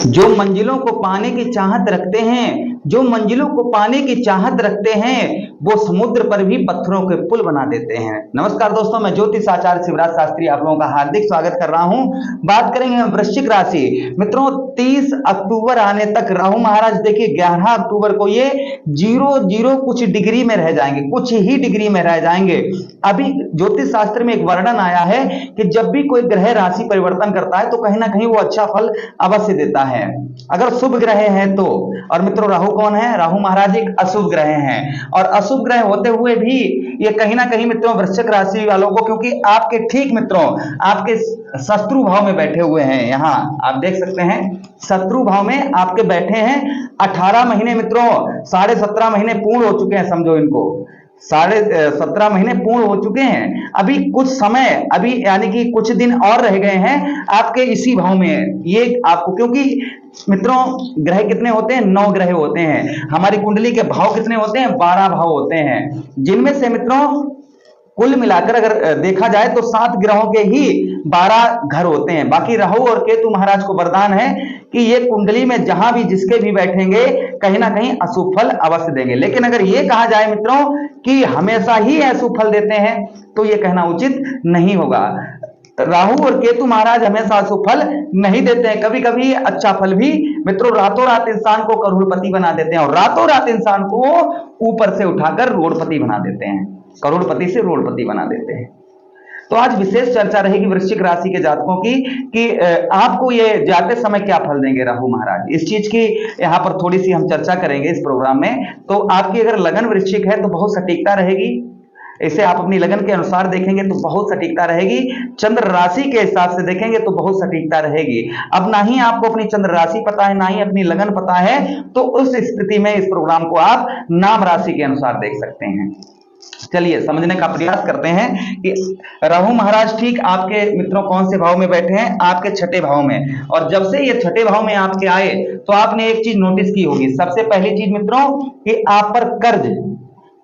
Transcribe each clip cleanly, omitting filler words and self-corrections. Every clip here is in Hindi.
जो मंजिलों को पाने की चाहत रखते हैं, जो मंजिलों को पाने की चाहत रखते हैं, वो समुद्र पर भी पत्थरों के पुल बना देते हैं। नमस्कार दोस्तों, मैं ज्योतिष आचार्य शिवराज शास्त्री आप लोगों का हार्दिक स्वागत कर रहा हूं। बात करेंगे वृश्चिक राशि। मित्रों 30 अक्टूबर आने तक राहु महाराज देखिए 11 अक्टूबर को ये 0 कुछ डिग्री में रह जाएंगे, कुछ ही डिग्री में रह जाएंगे। अभी ज्योतिष शास्त्र में एक वर्णन आया है कि जब भी कोई ग्रह राशि परिवर्तन करता है तो कहीं ना कहीं वो अच्छा फल अवश्य देता है, अगर शुभ ग्रह है तो। और मित्रों राहु कौन है? राहु महाराज एक अशुभ ग्रह हैं, और अशुभ ग्रह होते हुए भी ये कहीं ना कहीं मित्रों वृश्चिक राशि वालों को, क्योंकि आपके ठीक मित्रों आपके शत्रु भाव में बैठे हुए हैं, यहां आप देख सकते हैं शत्रु भाव में आपके बैठे हैं। 18 महीने मित्रों 17.5 महीने पूर्ण हो चुके हैं, समझो इनको 17.5 महीने पूर्ण हो चुके हैं। अभी कुछ समय, अभी यानी कि कुछ दिन और रह गए हैं आपके इसी भाव में। ये आपको, क्योंकि मित्रों ग्रह कितने होते हैं? 9 ग्रह होते हैं। हमारी कुंडली के भाव कितने होते हैं? 12 भाव होते हैं, जिनमें से मित्रों कुल मिलाकर अगर देखा जाए तो 7 ग्रहों के ही 12 घर होते हैं। बाकी राहु और केतु महाराज को वरदान है कि ये कुंडली में जहां भी जिसके भी बैठेंगे कहीं ना कहीं अशुभ फल अवश्य देंगे। लेकिन अगर ये कहा जाए मित्रों कि हमेशा ही अशुभ फल देते हैं तो ये कहना उचित नहीं होगा। राहु और केतु महाराज हमेशा अशुभ फल नहीं देते हैं, कभी कभी अच्छा फल भी मित्रों रातों रात इंसान को करोड़पति बना देते हैं, और रातों रात इंसान को ऊपर से उठाकर रोड़पति बना देते हैं, करोड़पति से रोड़पति बना देते हैं। तो आज विशेष चर्चा रहेगी वृश्चिक राशि के जातकों की कि आपको ये जाते समय क्या फल देंगे राहु महाराज। इस चीज की यहाँ पर थोड़ी सी हम चर्चा करेंगे इस प्रोग्राम में। तो आपकी अगर लगन वृश्चिक है तो बहुत सटीकता रहेगी, इसे आप अपनी लगन के अनुसार देखेंगे तो बहुत सटीकता रहेगी। चंद्र राशि के हिसाब से देखेंगे तो बहुत सटीकता रहेगी। अब ना ही आपको अपनी चंद्र राशि पता है, ना ही अपनी लगन पता है, तो उस स्थिति में इस प्रोग्राम को आप नाम राशि के अनुसार देख सकते हैं। चलिए समझने का प्रयास करते हैं कि राहु महाराज ठीक आपके मित्रों कौन से भाव में बैठे हैं? आपके छठे भाव में। और जब से ये छठे भाव में आपके आए तो आपने एक चीज नोटिस की होगी। सबसे पहली चीज मित्रों कि आप पर कर्ज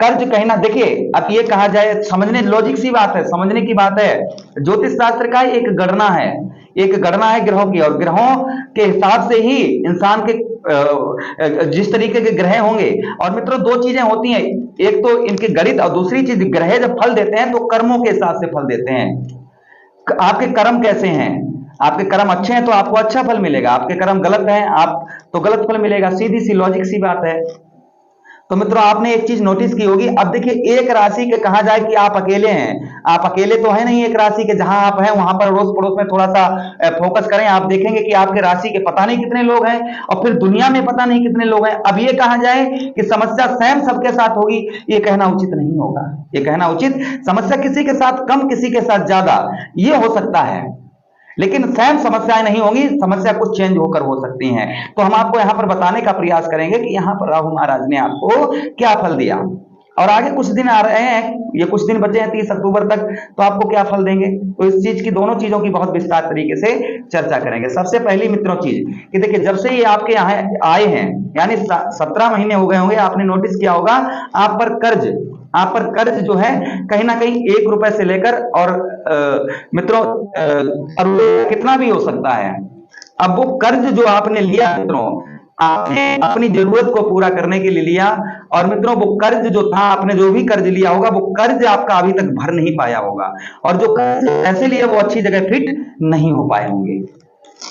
कहीं ना, देखिए अब ये कहा जाए, समझने लॉजिक सी बात है, समझने की बात है। ज्योतिष शास्त्र का एक गणना है, ग्रहों की, और ग्रहों के हिसाब से ही इंसान के जिस तरीके के ग्रह होंगे। और मित्रों 2 चीजें होती हैं, एक तो इनके गणित, और दूसरी चीज ग्रह जब फल देते हैं तो कर्मों के हिसाब से फल देते हैं। आपके कर्म कैसे हैं? आपके कर्म अच्छे हैं तो आपको अच्छा फल मिलेगा, आपके कर्म गलत हैं आप तो गलत फल मिलेगा। सीधी सी लॉजिक सी बात है। तो मित्रों आपने एक चीज नोटिस की होगी। अब देखिए एक राशि के कहा जाए कि आप अकेले हैं, आप अकेले तो है नहीं एक राशि के, जहां आप हैं वहां पर अड़ोस पड़ोस में थोड़ा सा फोकस करें, आप देखेंगे कि आपके राशि के पता नहीं कितने लोग हैं, और फिर दुनिया में पता नहीं कितने लोग हैं। अब ये कहा जाए कि समस्या सेम सबके साथ होगी, ये कहना उचित नहीं होगा। ये कहना उचित, समस्या किसी के साथ कम, किसी के साथ ज्यादा, ये हो सकता है, लेकिन सेम समस्याएं नहीं होंगी, समस्या कुछ चेंज होकर हो सकती हैं। तो हम आपको यहां पर बताने का प्रयास करेंगे कि यहां पर राहु महाराज ने आपको क्या फल दिया, और आगे कुछ दिन आ रहे हैं, ये कुछ दिन बचे हैं 30 अक्टूबर तक, तो आपको क्या फल देंगे। तो इस चीज की, दोनों चीजों की बहुत विस्तार तरीके से चर्चा करेंगे। सबसे पहली मित्रों चीज कि देखिए जब से ये आपके यहाँ आए हैं, यानी 17 महीने हो गए होंगे, आपने नोटिस किया होगा आप पर कर्ज जो है कहीं ना कहीं 1 रुपए से लेकर और मित्रों कितना भी हो सकता है। अब वो कर्ज जो आपने लिया मित्रों, आपने अपनी जरूरत को पूरा करने के लिए लिया, और मित्रों वो कर्ज जो था, आपने जो भी कर्ज लिया होगा वो कर्ज आपका अभी तक भर नहीं पाया होगा, और जो कर्ज ऐसे लिए वो अच्छी जगह फिट नहीं हो पाए होंगे।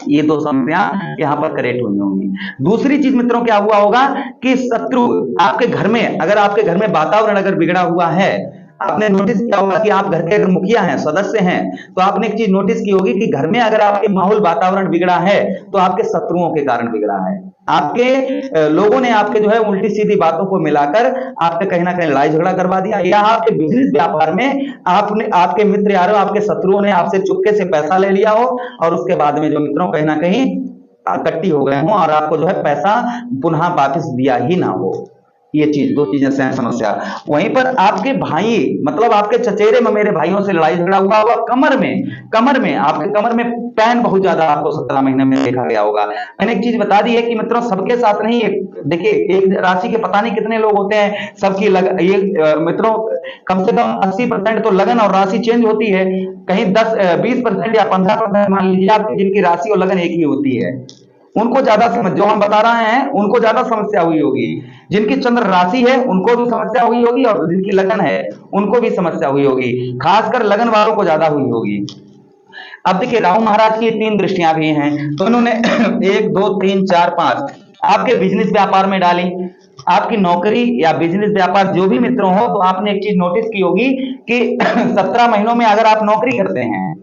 ये 2 समस्या यहाँ पर करेक्ट हुई होंगी। दूसरी चीज मित्रों क्या हुआ होगा कि शत्रु आपके घर में, अगर आपके घर में वातावरण अगर बिगड़ा हुआ है, आपने नोटिस किया होगा कि आप घर के अगर मुखिया हैं, सदस्य हैं, तो आपने एक चीज नोटिस की होगी कि घर में अगर आपके माहौल वातावरण बिगड़ा है तो आपके शत्रुओं के कारण बिगड़ा है। आपके लोगों ने आपके जो है उल्टी सीधी बातों को मिलाकर आपके कहीं ना कहीं लड़ाई झगड़ा करवा दिया, या आपके बिजनेस व्यापार में आपने, आपके मित्र यारों, आपके शत्रुओं ने आपसे चुपके से पैसा ले लिया हो, और उसके बाद में जो मित्रों कहीं ना कहीं इकट्ठी हो गए हों और आपको जो है पैसा पुनः वापस दिया ही ना हो। ये चीज, 2 चीजें से समस्या। वहीं पर आपके भाई, मतलब आपके चचेरे ममेरे भाइयों से लड़ाई झगड़ा हुआ होगा, कमर में आपके कमर में पेन बहुत ज्यादा आपको 17 महीने में देखा गया होगा। मैंने एक चीज बता दी है कि मित्रों सबके साथ नहीं, देखिए एक राशि के पता नहीं कितने लोग होते हैं, सबकी ये मित्रों कम से कम 80% तो लगन और राशि चेंज होती है, कहीं 10-20% या 15% मान लीजिए आप जिनकी राशि और लगन एक ही होती है। उनको ज्यादा जो हम बता रहे हैं उनको ज्यादा समस्या हुई होगी। जिनकी चंद्र राशि है उनको भी समस्या हुई होगी, और जिनकी लगन है उनको भी समस्या हुई होगी, खासकर लगन वालों को ज्यादा हुई होगी। अब देखिए राहु महाराज की 3 दृष्टियां भी हैं, तो इन्होंने 1 2 3 4 5 आपके बिजनेस व्यापार में डाली। आपकी नौकरी या बिजनेस व्यापार जो भी मित्रों हो, तो आपने एक चीज नोटिस की होगी कि 17 महीनों में अगर आप नौकरी करते हैं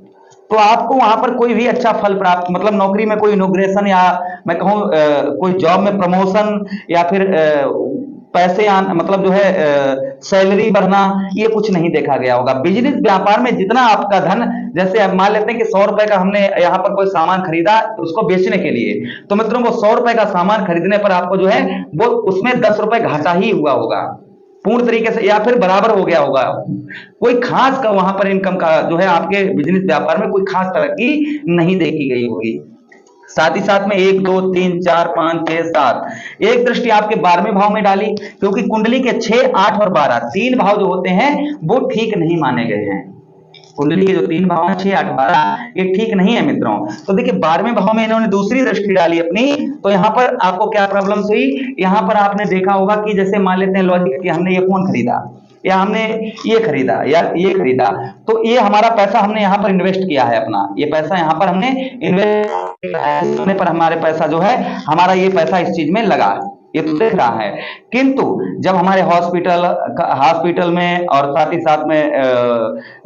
तो आपको वहां पर कोई भी अच्छा फल प्राप्त, मतलब नौकरी में कोई इनोग्रेशन या मैं कहूं कोई जॉब में प्रमोशन या फिर पैसे मतलब जो है सैलरी बढ़ना, ये कुछ नहीं देखा गया होगा। बिजनेस व्यापार में जितना आपका धन, जैसे अब मान लेते हैं कि 100 रुपए का हमने यहाँ पर कोई सामान खरीदा उसको बेचने के लिए, तो मित्रों वो 100 रुपए का सामान खरीदने पर आपको जो है वो उसमें 10 रुपए घाटा ही हुआ होगा पूर्ण तरीके से, या फिर बराबर हो गया होगा। कोई खास का वहां पर इनकम का जो है आपके बिजनेस व्यापार में कोई खास तरक्की नहीं देखी गई होगी। साथ ही साथ में 1 2 3 4 5 6 7 एक दृष्टि आपके 12वें भाव में डाली, क्योंकि कुंडली के 6 8 और 12 3 भाव जो होते हैं वो ठीक नहीं माने गए हैं। कुंडली के जो 3 भाव हैं 6 8 12 ये ठीक नहीं है मित्रों। तो देखिए 12वें भाव में इन्होंने दूसरी दृष्टि डाली अपनी, तो यहाँ पर आपको क्या प्रॉब्लम्स हुई, यहाँ पर आपने देखा होगा कि जैसे मान लेते हैं लॉजिक कि हमने ये फोन खरीदा या हमने ये खरीदा या ये खरीदा, तो ये हमारा पैसा हमने यहाँ पर इन्वेस्ट किया है, अपना ये पैसा यहाँ पर हमने इन्वेस्ट करने पर हमारे पैसा जो है हमारा ये पैसा इस चीज में लगा, ये तो देख रहा है। किंतु जब हमारे हॉस्पिटल में और साथ ही साथ में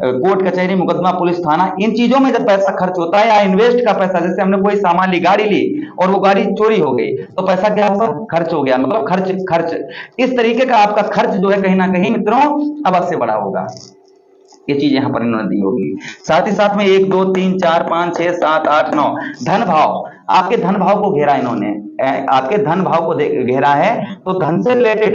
कोर्ट कचहरी मुकदमा पुलिस थाना इन चीजों में जब पैसा खर्च होता है, या इन्वेस्ट का पैसा, जैसे हमने कोई सामान ली, गाड़ी ली और वो गाड़ी चोरी हो गई, तो पैसा क्या होगा, खर्च हो गया, मतलब खर्च इस तरीके का आपका खर्च जो है कहीं ना कहीं मित्रों अवश्य बड़ा होगा। ये चीज यहाँ पर इन्होंने दी होगी। साथ ही साथ में 1 2 3 4 5 6 7 8 9 धन भाव, आपके धन भाव को घेरा इन्होंने, आपके धन भाव को घेरा है, तो धन से रिलेटेड।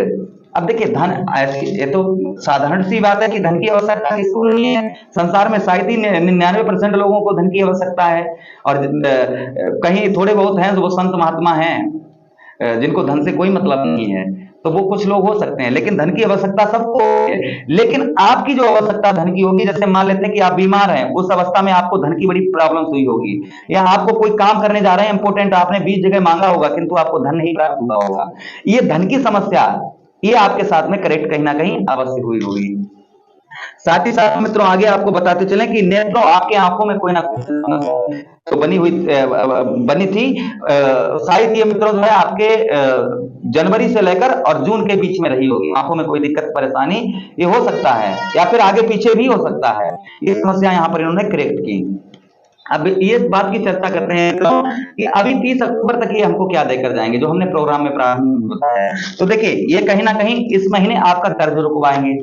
अब देखिए धन, ये तो साधारण सी बात है कि धन की आवश्यकता किसको नहीं है। संसार में शायद ही 99% लोगों को धन की आवश्यकता है, और कहीं थोड़े बहुत हैं जो वो संत महात्मा हैं जिनको धन से कोई मतलब नहीं है, तो वो कुछ लोग हो सकते हैं, लेकिन धन की आवश्यकता सबको है। लेकिन आपकी जो आवश्यकता धन की होगी, जैसे मान लेते हैं कि आप बीमार हैं, उस अवस्था में आपको धन की बड़ी प्रॉब्लम हुई होगी, या आपको कोई काम करने जा रहे हैं इंपोर्टेंट, आपने 20 जगह मांगा होगा किंतु आपको धन नहीं प्राप्त हुआ होगा। ये धन की समस्या ये आपके साथ में करेक्ट कहीं ना कहीं अवश्य हुई होगी। साथ ही साथ मित्रों आगे आपको बताते चलें कि नेत्रों, आपके आंखों में कोई ना कोई तो बनी थी, शायद ये मित्रों जो है आपके जनवरी से लेकर और जून के बीच में रही होगी। आंखों में कोई दिक्कत परेशानी ये हो सकता है, या फिर आगे पीछे भी हो सकता है। ये समस्या यहाँ पर इन्होंने करेक्ट की। अब ये बात की चर्चा करते हैं कि अभी 30 अक्टूबर तक ये हमको क्या देकर जाएंगे, जो हमने प्रोग्राम में प्रारंभ बताया है। तो देखिए ये कहीं ना कहीं इस महीने आपका कर्ज रुकवाएंगे।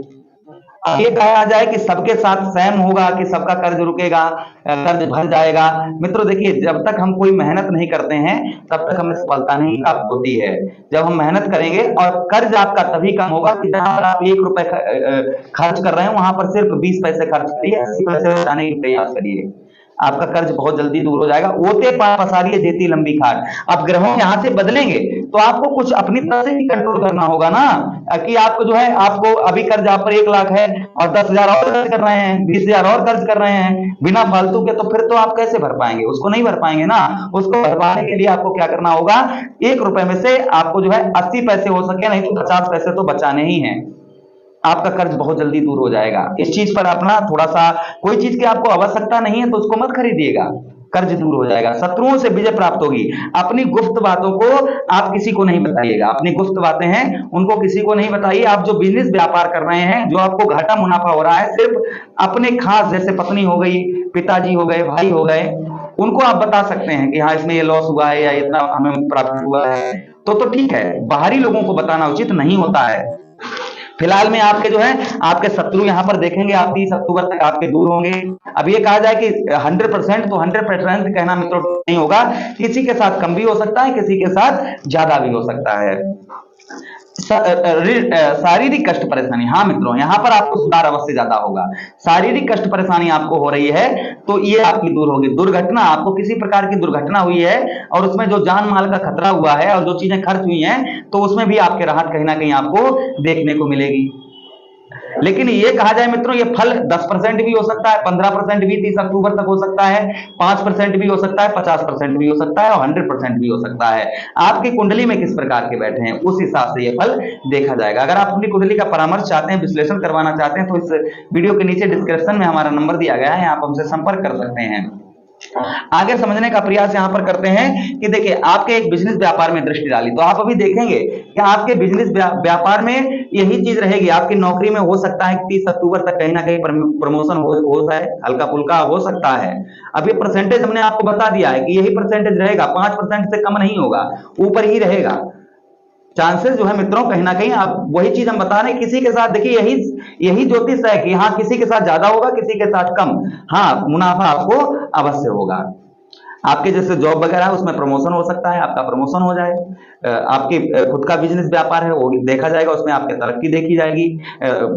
ये कहा जाए कि सबके साथ सेम होगा कि सबका कर्ज रुकेगा, कर्ज भर जाएगा। मित्रों देखिए, जब तक हम कोई मेहनत नहीं करते हैं तब तक हमें सफलता नहीं प्राप्त होती है। जब हम मेहनत करेंगे, और कर्ज आपका तभी कम होगा कि जहां पर आप 1 रुपए खर्च कर रहे हैं वहां पर सिर्फ 20 पैसे खर्च करिए, 80 पैसे बचाने की प्रयास करिए, आपका कर्ज बहुत जल्दी दूर हो जाएगा। ओते पसारिए जेती लंबी खाट। अब ग्रहों यहाँ से बदलेंगे तो आपको कुछ अपनी तरफ से भी कंट्रोल करना होगा ना, कि आपको जो है, आपको अभी कर्ज आप पर 1 लाख है और 10,000 और खर्च कर रहे हैं, 20,000 और खर्च कर रहे हैं बिना फालतू के, तो फिर तो आप कैसे भर पाएंगे, उसको नहीं भर पाएंगे ना। उसको भरवाने के लिए आपको क्या करना होगा, 1 रुपए में से आपको जो है 80 पैसे हो सके, नहीं तो 50 पैसे तो बचाने ही है। आपका कर्ज बहुत जल्दी दूर हो जाएगा। इस चीज पर अपना थोड़ा सा, कोई चीज की आपको आवश्यकता नहीं है तो उसको मत खरीदिएगा, कर्ज दूर हो जाएगा। शत्रुओं से विजय प्राप्त होगी। अपनी गुप्त बातों को आप किसी को नहीं बताइएगा, अपनी गुप्त बातें हैं उनको किसी को नहीं बताइए। आप जो बिजनेस व्यापार कर रहे हैं, जो आपको घाटा मुनाफा हो रहा है, सिर्फ अपने खास, जैसे पत्नी हो गई, पिताजी हो गए, भाई हो गए, उनको आप बता सकते हैं कि हाँ इसमें ये लॉस हुआ है या इतना हमें प्राप्त हुआ है, तो ठीक है। बाहरी लोगों को बताना उचित नहीं होता है। फिलहाल में आपके जो है, आपके शत्रु यहाँ पर देखेंगे आप 30 अक्टूबर तक आपके दूर होंगे। अब ये कहा जाए कि 100% तो 100% कहना मित्रों नहीं होगा, किसी के साथ कम भी हो सकता है, किसी के साथ ज्यादा भी हो सकता है। शारीरिक कष्ट परेशानी, हाँ मित्रों यहाँ पर आपको सुधार अवश्य ज्यादा होगा। शारीरिक कष्ट परेशानी आपको हो रही है तो ये आपकी दूर होगी। दुर्घटना, आपको किसी प्रकार की दुर्घटना हुई है और उसमें जो जान माल का खतरा हुआ है और जो चीजें खर्च हुई हैं, तो उसमें भी आपके राहत कहीं ना कहीं आपको देखने को मिलेगी। लेकिन ये कहा जाए मित्रों, ये फल 10% भी हो सकता है, 15% भी 30 अक्टूबर तक हो सकता है, 5% भी हो सकता है, 50% भी हो सकता है और 100% भी हो सकता है। आपकी कुंडली में किस प्रकार के बैठे हैं उस हिसाब से ये फल देखा जाएगा। अगर आप अपनी कुंडली का परामर्श चाहते हैं, विश्लेषण करवाना चाहते हैं, तो इस वीडियो के नीचे डिस्क्रिप्शन में हमारा नंबर दिया गया है, आप हमसे संपर्क कर सकते हैं। आगे समझने का प्रयास यहां पर करते हैं कि देखिए, आपके एक बिजनेस व्यापार में दृष्टि डाली तो आप अभी देखेंगे कि आपके बिजनेस व्यापार में यही चीज रहेगी। आपकी नौकरी में हो सकता है 30 अक्टूबर तक कहीं ना कहीं प्रमोशन हो जाए, हल्का फुल्का हो सकता है। अब ये परसेंटेज हमने आपको बता दिया है कि यही परसेंटेज रहेगा, 5% से कम नहीं होगा, ऊपर ही रहेगा। चांसेस जो है मित्रों, कहीं ना कहीं आप वही चीज हम बता रहे हैं, किसी के साथ देखिए यही ज्योतिष है कि हाँ, किसी के साथ ज्यादा होगा, किसी के साथ कम, हाँ मुनाफा आपको अवश्य होगा। आपके जैसे जॉब वगैरह है उसमें प्रमोशन हो सकता है, आपका प्रमोशन हो जाए। आपके खुद का बिजनेस व्यापार है वो देखा जाएगा, उसमें आपकी तरक्की देखी जाएगी।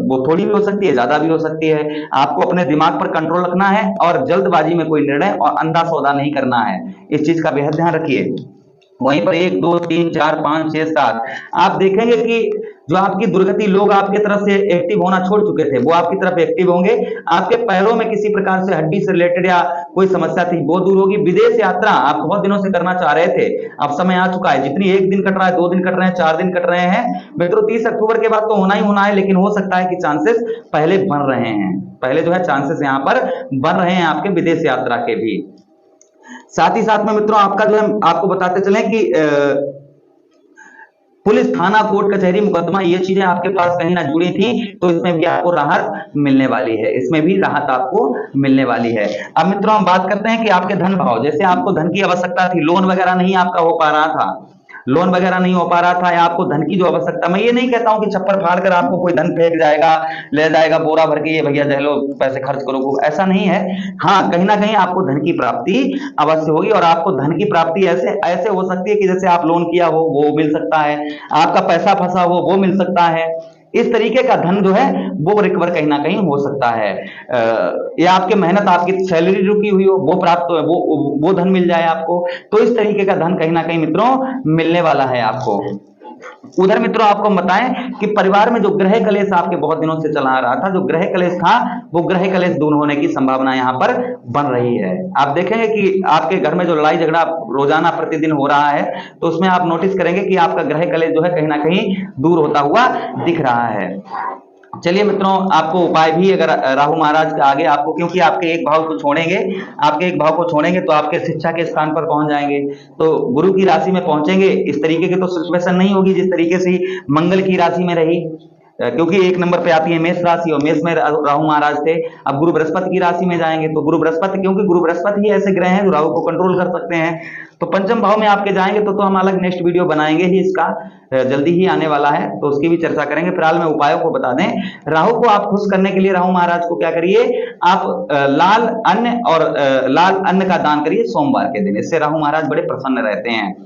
वो थोड़ी भी हो सकती है, ज्यादा भी हो सकती है। आपको अपने दिमाग पर कंट्रोल रखना है और जल्दबाजी में कोई निर्णय और अंधा सौदा नहीं करना है, इस चीज का बेहद ध्यान रखिए। वहीं पर 1 2 3 4 5 6 7 आप देखेंगे कि जो आपकी दुर्गति लोग आपकी तरफ से एक्टिव होना छोड़ चुके थे, वो आपकी तरफ एक्टिव होंगे। आपके पैरों में किसी प्रकार से हड्डी से रिलेटेड या कोई समस्या थी वो दूर होगी। विदेश यात्रा आप बहुत दिनों से करना चाह रहे थे, अब समय आ चुका है। जितनी 1 दिन कट रहा है, 2 दिन कट रहे हैं, 4 दिन कट रहे हैं, मित्रों 30 अक्टूबर के बाद तो होना ही होना है, लेकिन हो सकता है कि चांसेस पहले बन रहे हैं, पहले जो है चांसेस यहां पर बन रहे हैं आपके विदेश यात्रा के भी। साथ ही साथ में मित्रों आपका जो है आपको बताते चले कि पुलिस थाना कोर्ट कचहरी मुकदमा ये चीजें आपके पास कहीं ना जुड़ी थी, तो इसमें भी आपको राहत मिलने वाली है, इसमें भी राहत आपको मिलने वाली है। अब मित्रों हम बात करते हैं कि आपके धन भाव, जैसे आपको धन की आवश्यकता थी, लोन वगैरह नहीं आपका हो पा रहा था, लोन वगैरह नहीं हो पा रहा था, या आपको धन की जो आवश्यकता, मैं ये नहीं कहता हूं कि छप्पर फाड़ कर आपको कोई धन फेंक जाएगा, ले जाएगा बोरा भर के, ये भैया जह लो पैसे खर्च करो, ऐसा नहीं है। हाँ, कहीं ना कहीं आपको धन की प्राप्ति अवश्य होगी, और आपको धन की प्राप्ति ऐसे ऐसे हो सकती है कि जैसे आप लोन किया हो वो मिल सकता है, आपका पैसा फंसा हो वो मिल सकता है। इस तरीके का धन जो है वो रिकवर कहीं ना कहीं हो सकता है, या आपके मेहनत, आपकी सैलरी रुकी हुई हो वो प्राप्त वो धन मिल जाए आपको। तो इस तरीके का धन कहीं ना कहीं मित्रों मिलने वाला है आपको। उधर मित्रों आपको बताएं कि परिवार में जो ग्रह कलेश आपके बहुत दिनों से चला आ रहा था, जो ग्रह कलेश था, वो ग्रह कलेश दूर होने की संभावना यहां पर बन रही है। आप देखेंगे कि आपके घर में जो लड़ाई झगड़ा रोजाना प्रतिदिन हो रहा है, तो उसमें आप नोटिस करेंगे कि आपका ग्रह कलेश जो है कहीं ना कहीं दूर होता हुआ दिख रहा है। चलिए मित्रों, आपको उपाय भी अगर राहु महाराज के आगे आपको, क्योंकि आपके एक भाव को छोड़ेंगे, आपके एक भाव को छोड़ेंगे तो आपके शिक्षा के स्थान पर पहुंच जाएंगे, तो गुरु की राशि में पहुंचेंगे। इस तरीके की तो सिचुएशन नहीं होगी जिस तरीके से मंगल की राशि में रही, क्योंकि 1 नंबर पे आती है मेष राशि और मेष में राहु महाराज थे। अब गुरु बृहस्पति की राशि में जाएंगे तो गुरु बृहस्पति, क्योंकि गुरु बृहस्पति ही ऐसे ग्रह हैं जो राहु को कंट्रोल कर सकते हैं, तो पंचम भाव में आपके जाएंगे तो हम अलग नेक्स्ट वीडियो बनाएंगे ही, इसका जल्दी ही आने वाला है, तो उसकी भी चर्चा करेंगे। फिलहाल मैं उपायों को बता दें, राहु को आप खुश करने के लिए राहु महाराज को क्या करिए, आप लाल अन्न का दान करिए सोमवार के दिन, इससे राहु महाराज बड़े प्रसन्न रहते हैं।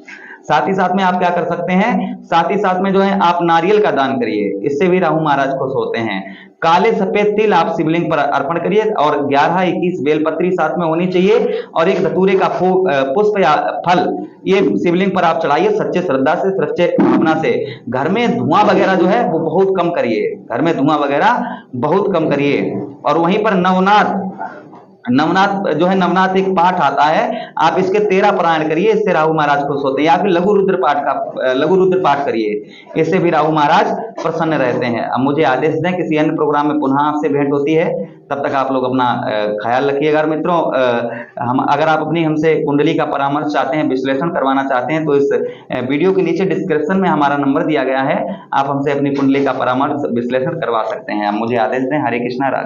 साथ ही साथ में आप क्या कर सकते हैं, साथ ही साथ में जो है आप नारियल का दान करिए, इससे भी राहु महाराज खुश होते हैं। काले सफेद तिल आप शिवलिंग पर अर्पण करिए, और 11-21 बेलपत्री साथ में होनी चाहिए, और एक धतूरे का पुष्प या फल ये शिवलिंग पर आप चढ़ाइए, सच्चे श्रद्धा से, सच्चे भावना से। घर में धुआं वगैरह जो है वो बहुत कम करिए, घर में धुआं वगैरह बहुत कम करिए। और वहीं पर नवनाथ जो है, नवनाथ एक पाठ आता है, आप इसके 13 पारायण करिए, इससे राहु महाराज खुश होते हैं। या फिर लघु रुद्र पाठ करिए, इससे भी राहु महाराज प्रसन्न रहते हैं। अब मुझे आदेश दें, किसी अन्य प्रोग्राम में पुनः आपसे भेंट होती है, तब तक आप लोग अपना ख्याल रखिएगा। मित्रों, अगर आप अपनी हमसे कुंडली का परामर्श चाहते हैं, विश्लेषण करवाना चाहते हैं, तो इस वीडियो के नीचे डिस्क्रिप्शन में हमारा नंबर दिया गया है, आप हमसे अपनी कुंडली का परामर्श विश्लेषण करवा सकते हैं। मुझे आदेश दें। हरे कृष्णा, राधे।